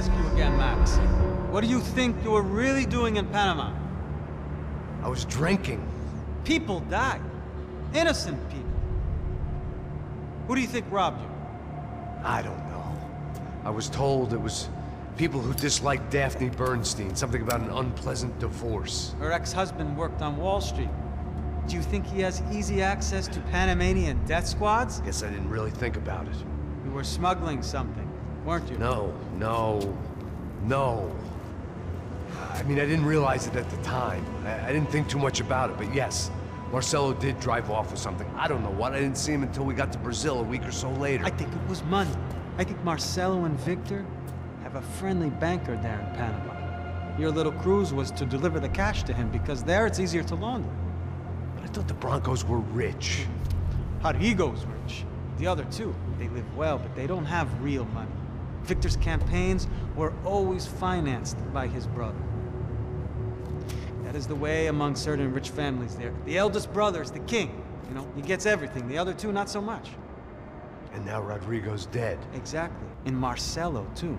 ask you again, Max. What do you think you were really doing in Panama? I was drinking. People died. Innocent people. Who do you think robbed you? I don't know. I was told it was people who disliked Daphne Bernstein, something about an unpleasant divorce. Her ex-husband worked on Wall Street. Do you think he has easy access to Panamanian death squads? Guess I didn't really think about it. You were smuggling something, weren't you? No. I mean, I didn't realize it at the time. I didn't think too much about it, but yes, Marcelo did drive off with something. I don't know what. I didn't see him until we got to Brazil a week or so later. I think it was money. I think Marcelo and Victor have a friendly banker there in Panama. Your little cruise was to deliver the cash to him because there it's easier to launder. But I thought the Broncos were rich. Rodrigo's rich. The other two, they live well, but they don't have real money. Victor's campaigns were always financed by his brother. That is the way among certain rich families there. The eldest brother is the king. You know, he gets everything. The other two, not so much. And now Rodrigo's dead. Exactly. And Marcelo, too.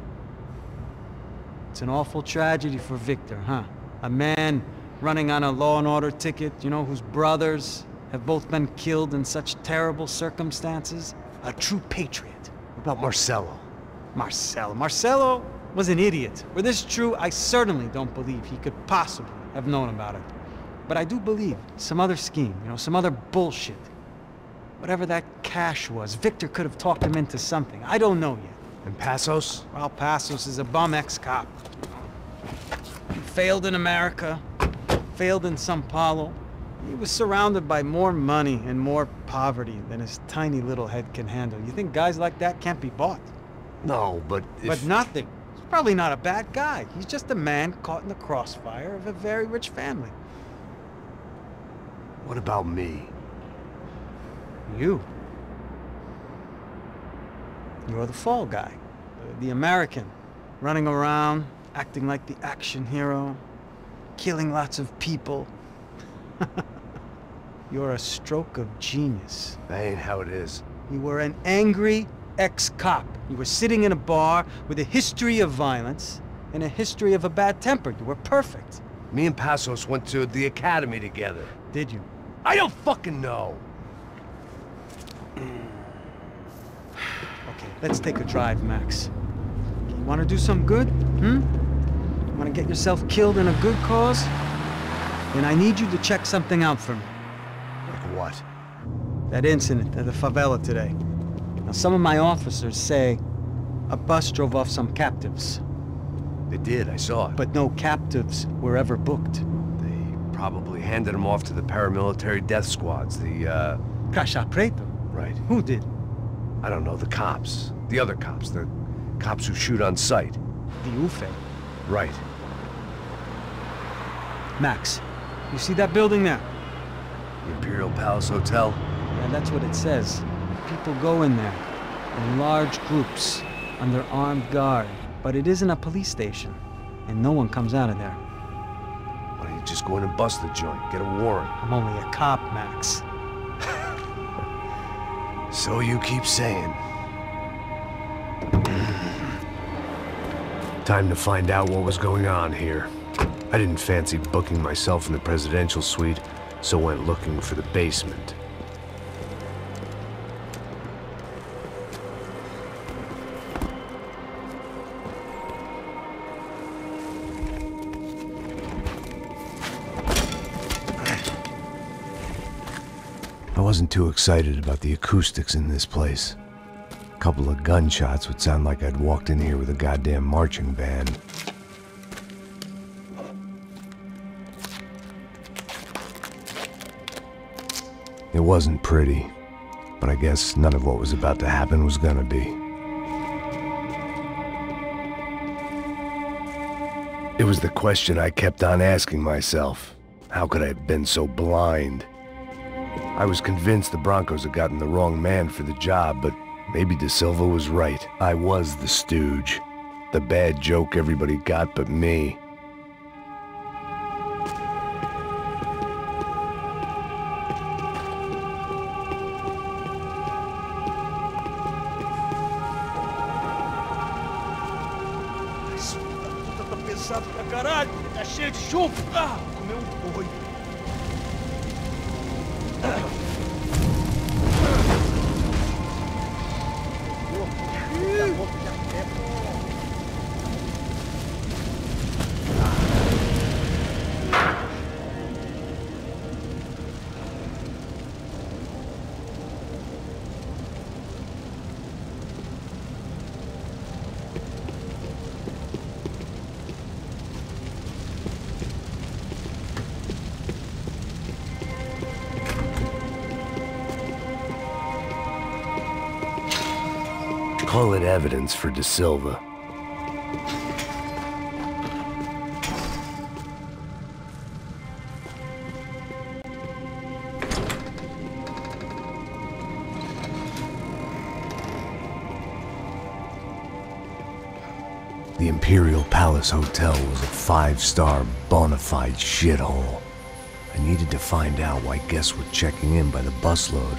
It's an awful tragedy for Victor, huh? A man running on a law and order ticket, you know, whose brothers have both been killed in such terrible circumstances. A true patriot. What about Marcelo? Marcelo was an idiot. Were this true, I certainly don't believe he could possibly have known about it. But I do believe some other scheme, you know, some other bullshit. Whatever that cash was, Victor could have talked him into something. I don't know yet. And Passos? Well, Passos is a bum ex-cop. He failed in America, failed in São Paulo. He was surrounded by more money and more poverty than his tiny little head can handle. You think guys like that can't be bought? No, but if... But nothing. He's probably not a bad guy. He's just a man caught in the crossfire of a very rich family. What about me? You. You're the fall guy. The American. Running around, acting like the action hero. Killing lots of people. You're a stroke of genius. That ain't how it is. You were an angry ex-cop. You were sitting in a bar with a history of violence and a history of a bad temper. You were perfect. Me and Passos went to the academy together. Did you? I don't fucking know. Okay, let's take a drive, Max. You want to do some good? You want to get yourself killed in a good cause? Then I need you to check something out for me. Like what? That incident at the favela today. Now, some of my officers say a bus drove off some captives. They did, I saw it. But no captives were ever booked. They probably handed them off to the paramilitary death squads, the, Caixa Preto? Right. Who did? I don't know, the cops. The other cops, the cops who shoot on sight. The UFE. Right. Max, you see that building there? The Imperial Palace Hotel? Yeah, that's what it says. People go in there, in large groups, under armed guard. But it isn't a police station, and no one comes out of there. Why don't you just go in and bust the joint, get a warrant? I'm only a cop, Max. So you keep saying. Time to find out what was going on here. I didn't fancy booking myself in the presidential suite, so went looking for the basement. I wasn't too excited about the acoustics in this place. A couple of gunshots would sound like I'd walked in here with a goddamn marching band. It wasn't pretty, but I guess none of what was about to happen was gonna be. It was the question I kept on asking myself. How could I have been so blind? I was convinced the Broncos had gotten the wrong man for the job, but maybe De Silva was right. I was the stooge. The bad joke everybody got but me. cansado pra caralho, tá cheio de chumbo. Ah, vou comer um boi. Call it evidence for De Silva. The Imperial Palace Hotel was a five-star bona fide shithole. I needed to find out why guests were checking in by the busload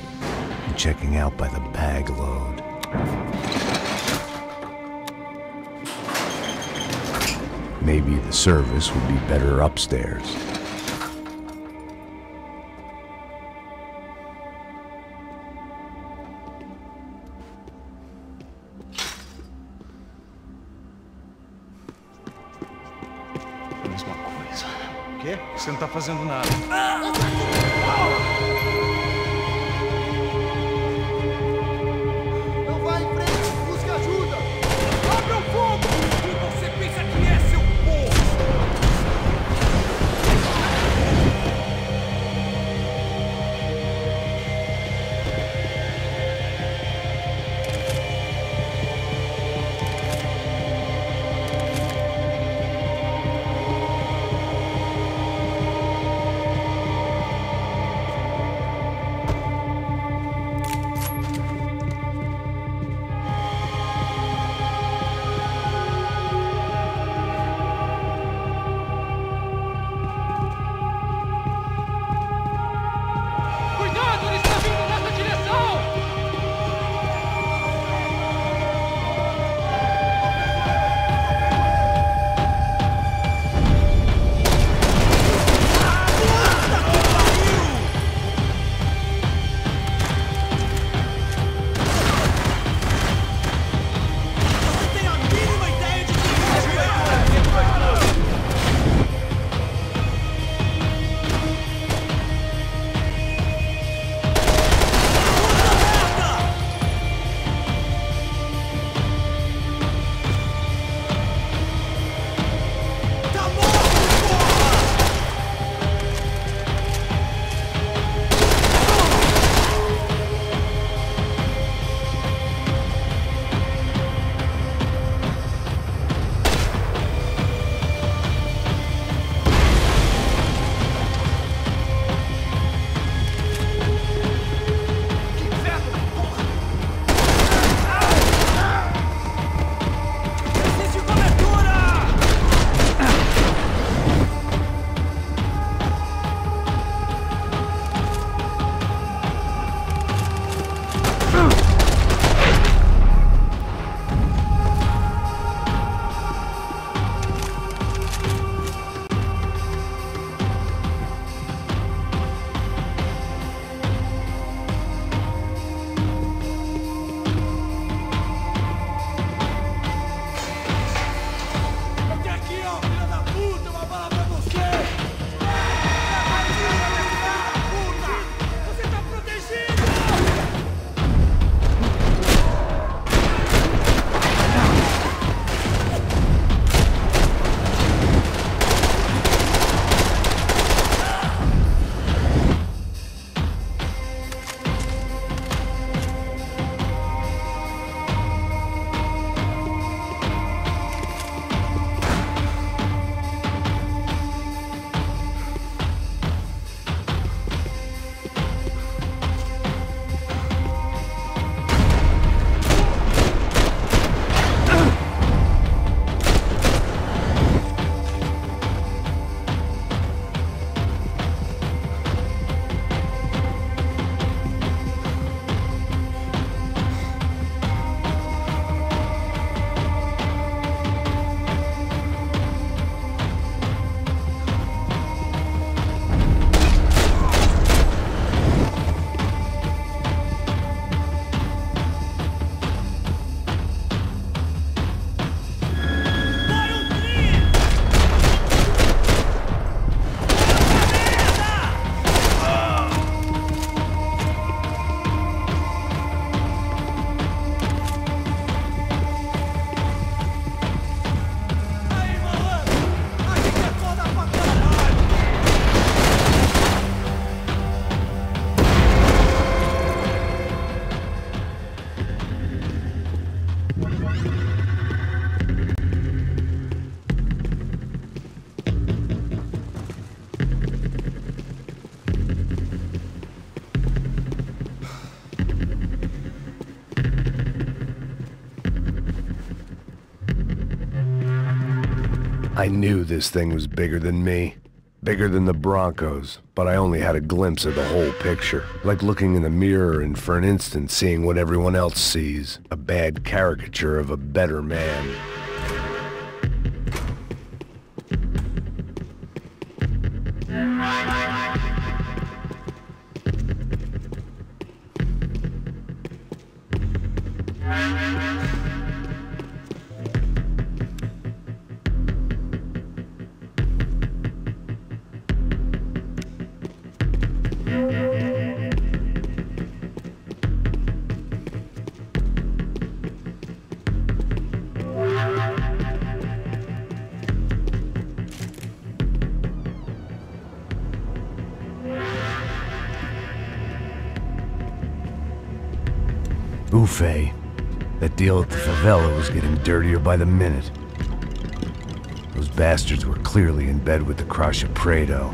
and checking out by the bag load. Maybe the service would be better upstairs. Mesma coisa. O quê? Você não tá fazendo nada. Não vai em frente! Busque ajuda! Abre o fogo! Quem você pensa que é, seu porco? I knew this thing was bigger than me. Bigger than the Broncos, but I only had a glimpse of the whole picture. Like looking in the mirror and for an instant seeing what everyone else sees. A bad caricature of a better man. Buffet. That deal at the favela was getting dirtier by the minute. Those bastards were clearly in bed with the Crusher Prado.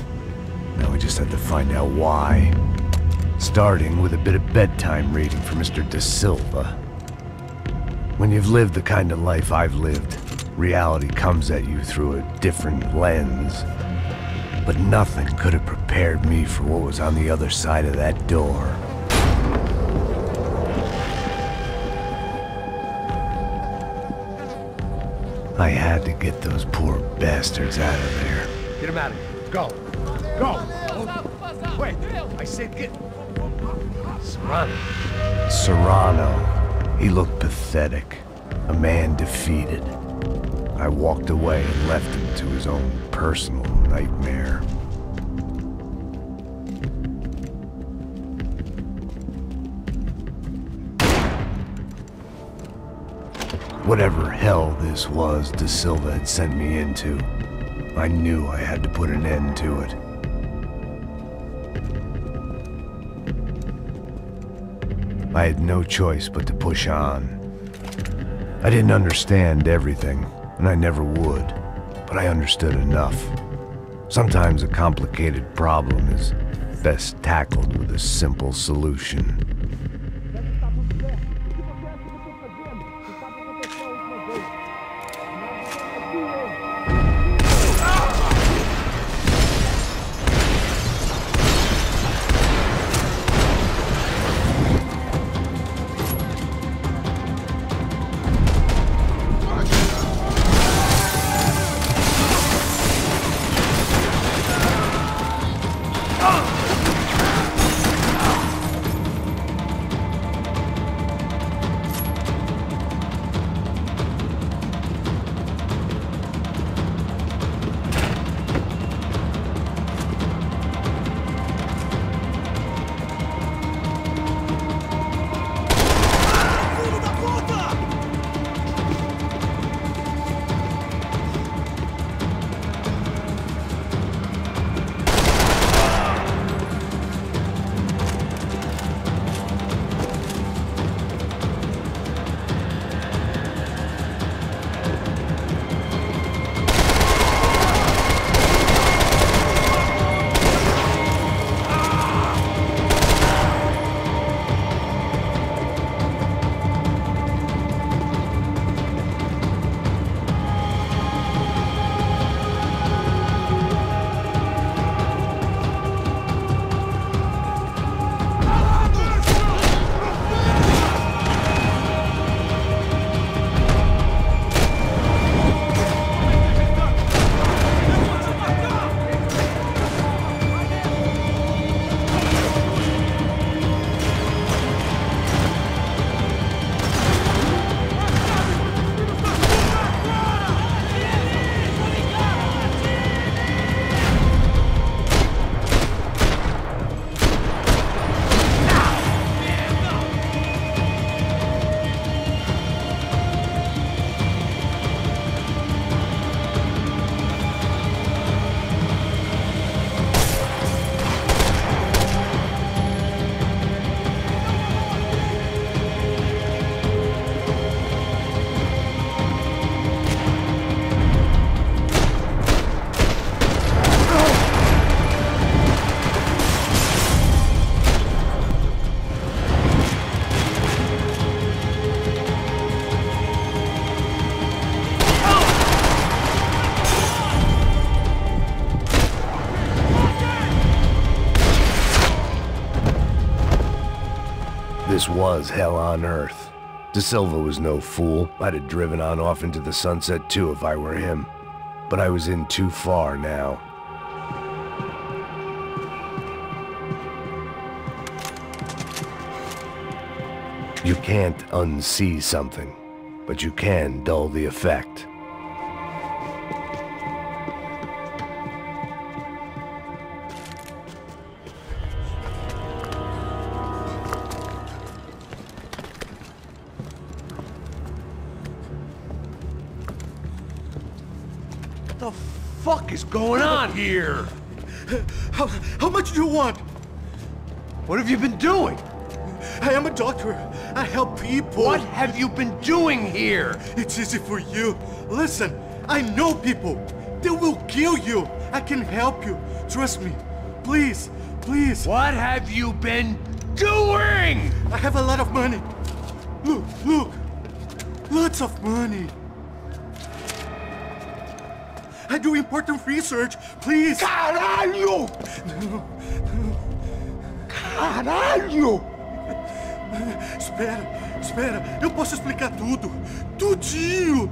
Now we just had to find out why. Starting with a bit of bedtime reading for Mr. Da Silva. When you've lived the kind of life I've lived, reality comes at you through a different lens. But nothing could have prepared me for what was on the other side of that door. I had to get those poor bastards out of there. Get him out of here. Go. Go. Wait. I said get... Serrano. He looked pathetic. A man defeated. I walked away and left him to his own personal nightmare. Whatever hell this was Da Silva had sent me into, I knew I had to put an end to it. I had no choice but to push on. I didn't understand everything, and I never would, but I understood enough. Sometimes a complicated problem is best tackled with a simple solution. This was hell on earth. De Silva was no fool. I'd have driven on off into the sunset too if I were him. But I was in too far now. You can't unsee something, but you can dull the effect. What the fuck is going on here? How much do you want? What have you been doing? I am a doctor. I help people. What have you been doing here? It's easy for you. Listen, I know people. They will kill you. I can help you. Trust me. Please, please. What have you been doing? I have a lot of money. Look, look. Lots of money. I do important research. Please. Caralho! Caralho! Espera, espera. Eu posso explicar tudo. Tudinho.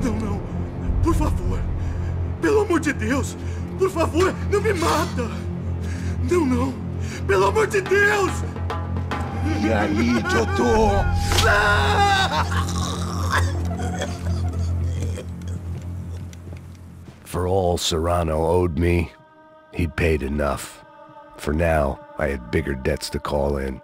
Não, não. Por favor. Pelo amor de Deus. Por favor, não me mata. Não, não. Pelo amor de Deus. E aí, doutor? For all Serrano owed me, he'd paid enough. For now, I had bigger debts to call in.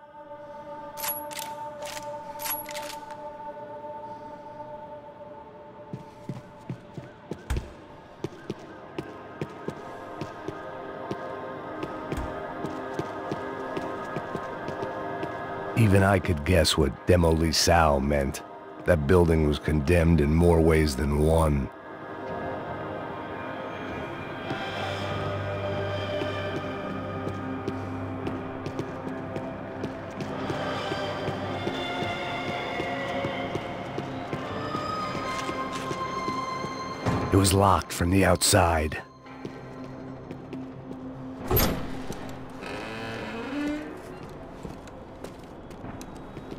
Even I could guess what demolição meant. That building was condemned in more ways than one. It was locked from the outside.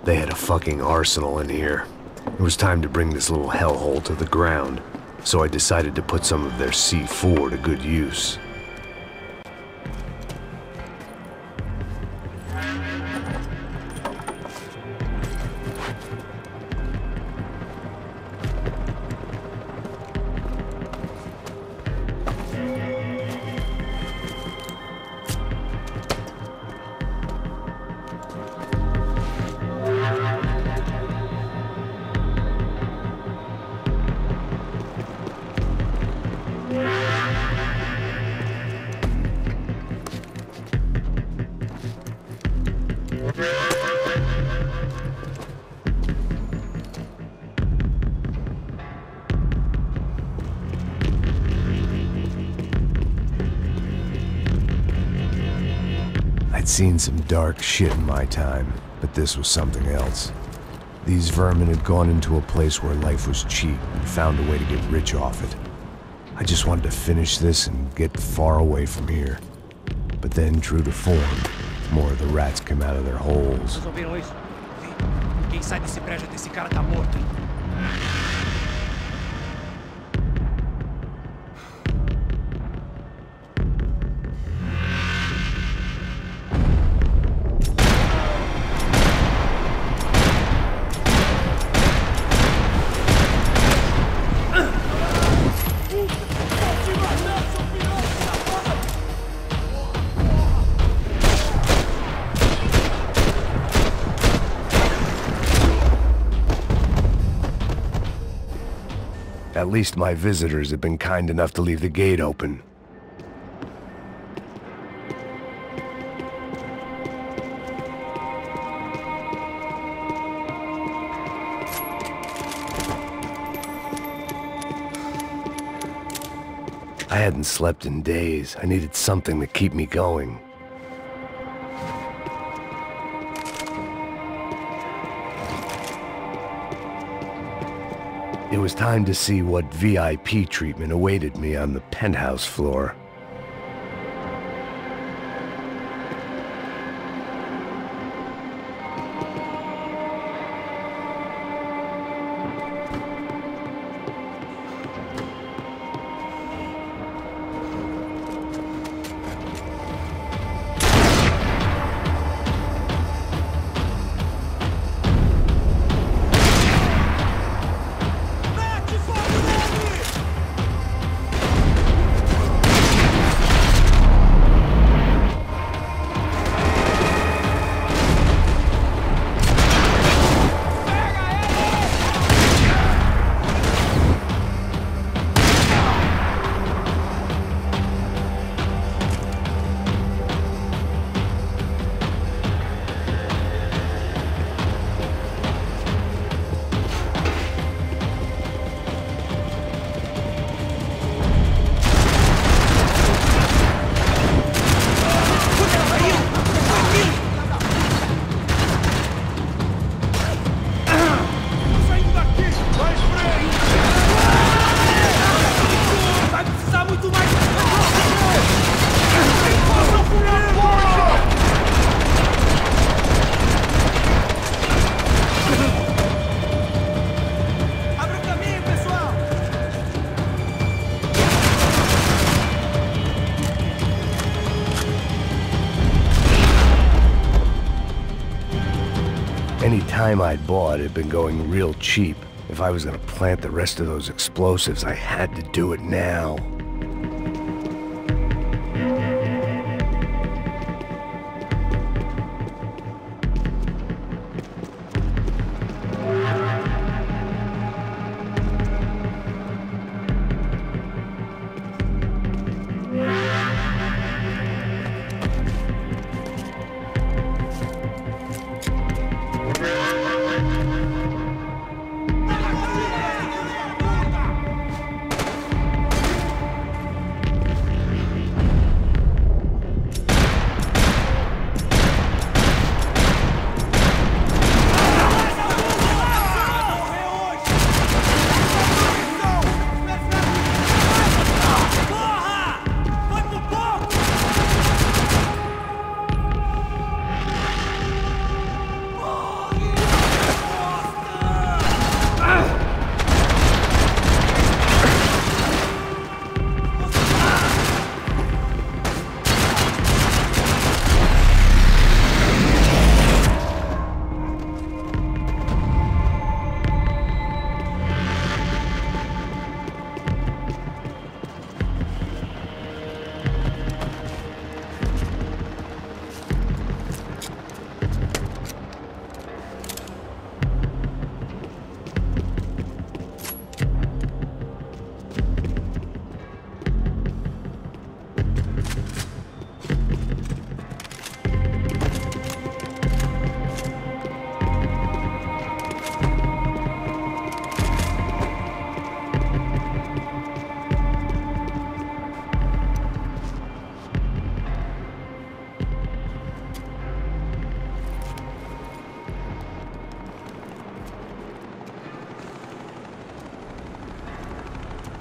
They had a fucking arsenal in here. It was time to bring this little hellhole to the ground, so I decided to put some of their C4 to good use. I'd seen some dark shit in my time, but this was something else. These vermin had gone into a place where life was cheap and found a way to get rich off it. I just wanted to finish this and get far away from here. But then, true to form, more of the rats came out of their holes. Vocês ouviram isso? Quem sai desse prédio desse cara tá morto, hein? At least my visitors had been kind enough to leave the gate open. I hadn't slept in days. I needed something to keep me going. It It was time to see what VIP treatment awaited me on the penthouse floor. Any time I'd bought had been going real cheap. If I was gonna plant the rest of those explosives, I had to do it now.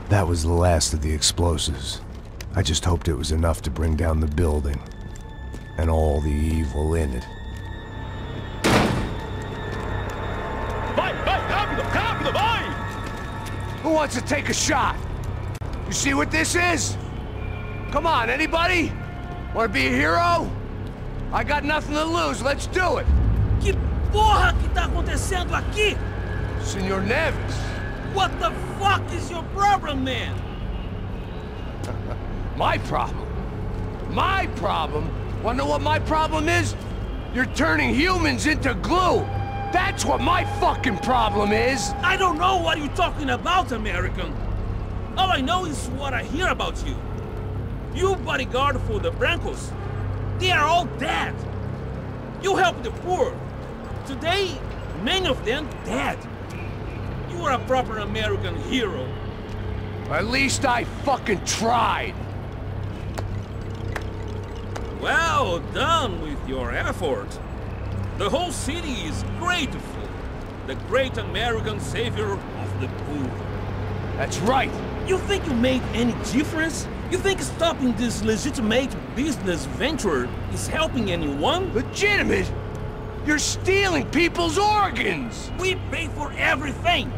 That was the last of the explosives. I just hoped it was enough to bring down the building, and all the evil in it. Vai, vai, rápido, rápido, vai! Who wants to take a shot? You see what this is? Come on, anybody? Want to be a hero? I got nothing to lose, let's do it! Que porra que tá acontecendo aqui? Senor Neves. What the fuck is your problem, man? My problem? My problem? Wanna know what my problem is? You're turning humans into glue! That's what my fucking problem is! I don't know what you're talking about, American. All I know is what I hear about you. You bodyguard for the Brancos. They are all dead. You help the poor. Today, many of them dead. You are a proper American hero. At least I fucking tried. Well done with your effort. The whole city is grateful. The great American savior of the poor. That's right. You think you made any difference? You think stopping this legitimate business venture is helping anyone? Legitimate? You're stealing people's organs! We pay for everything!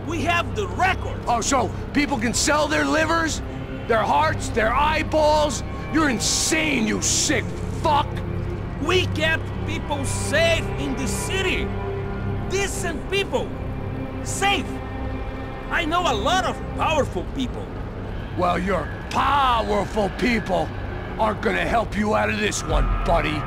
We have the record! Oh, so people can sell their livers? Their hearts? Their eyeballs? You're insane, you sick fuck! We kept people safe in the city! Decent people! Safe! I know a lot of powerful people. Well, your powerful people aren't gonna help you out of this one, buddy.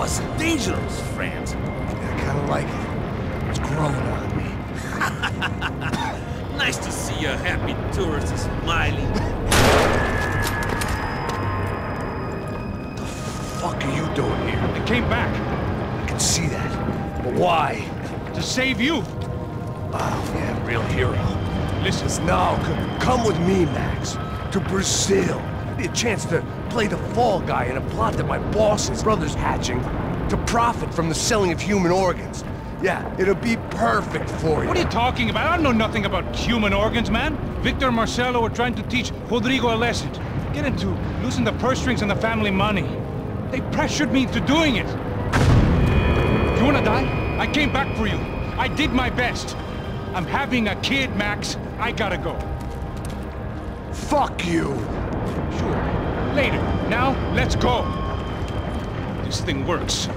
was dangerous, friend. I kinda like it. It's growing on me. Nice to see a happy tourist smiling. What the fuck are you doing here? I came back I can see that. But why? to save you. Oh, yeah, real hero. Listen, No, come with me, Max. To Brazil. Be a chance to play the fall guy in a plot that my boss's brother's hatching to profit from the selling of human organs. Yeah, it'll be perfect for you. what are you talking about? I know nothing about human organs, man. Victor and Marcelo were trying to teach Rodrigo a lesson. Get into losing the purse strings and the family money. They pressured me into doing it. You wanna die? I came back for you. I did my best. I'm having a kid, Max. I gotta go. Fuck you! Sure. Later. Now, let's go. This thing works.